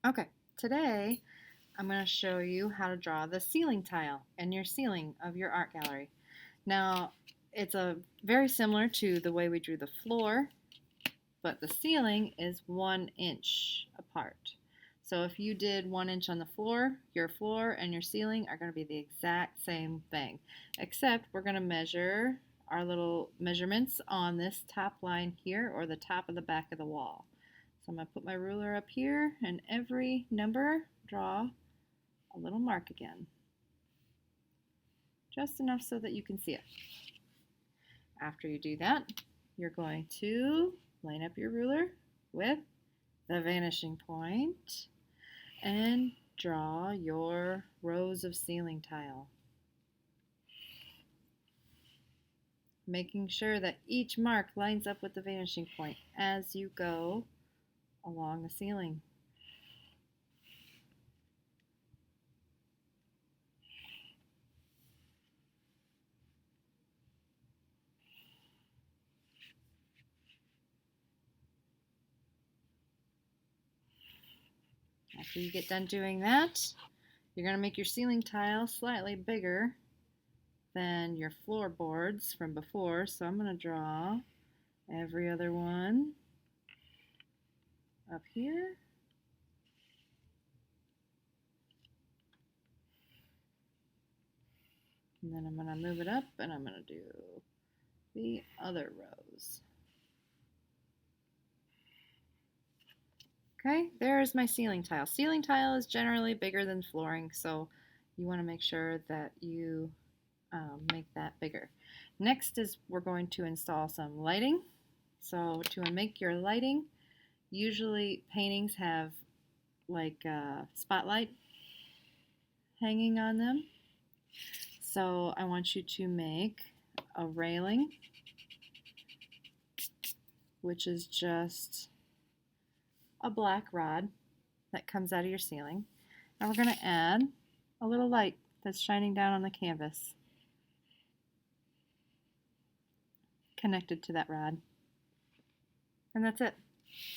Okay, today I'm going to show you how to draw the ceiling tile in your ceiling of your art gallery. Now, it's very similar to the way we drew the floor, but the ceiling is 1 inch apart. So if you did 1 inch on the floor, your floor and your ceiling are going to be the exact same thing, except we're going to measure our little measurements on this top line here, or the top of the back of the wall. So I'm going to put my ruler up here, and every number, draw a little mark again. Just enough so that you can see it. After you do that, you're going to line up your ruler with the vanishing point and draw your rows of ceiling tile. Making sure that each mark lines up with the vanishing point as you go along the ceiling. After you get done doing that, you're going to make your ceiling tile slightly bigger than your floorboards from before. So I'm going to draw every other one up here. And then I'm going to move it up, and I'm going to do the other rows. Okay, there's my ceiling tile. Ceiling tile is generally bigger than flooring, so you want to make sure that you make that bigger. Next is we're going to install some lighting. So to make your lighting, usually paintings have like a spotlight hanging on them. So I want you to make a railing, which is just a black rod that comes out of your ceiling. And we're going to add a little light that's shining down on the canvas, connected to that rod. And that's it.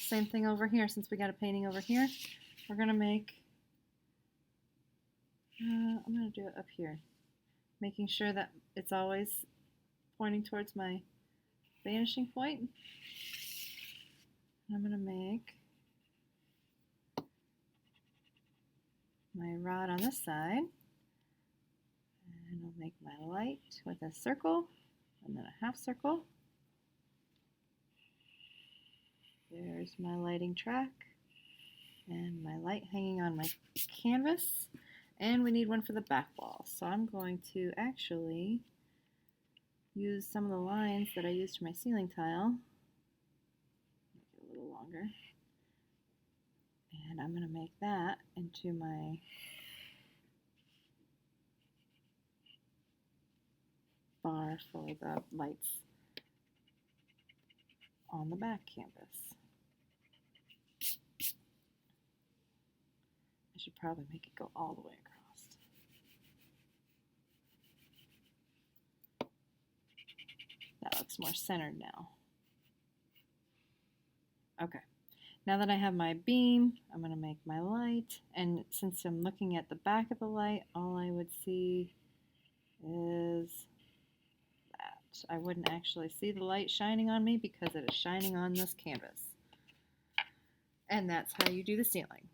Same thing over here. Since we got a painting over here, we're going to make, I'm going to do it up here, making sure that it's always pointing towards my vanishing point. I'm going to make my rod on this side, and I'll make my light with a circle and then a half circle. There's my lighting track and my light hanging on my canvas, and we need one for the back wall. So I'm going to actually use some of the lines that I used for my ceiling tile, make it a little longer, and I'm going to make that into my bar for the lights on the back canvas. I should probably make it go all the way across. That looks more centered now. Okay, now that I have my beam, I'm going to make my light, and since I'm looking at the back of the light, all I would see is that. I wouldn't actually see the light shining on me because it is shining on this canvas. And that's how you do the ceiling.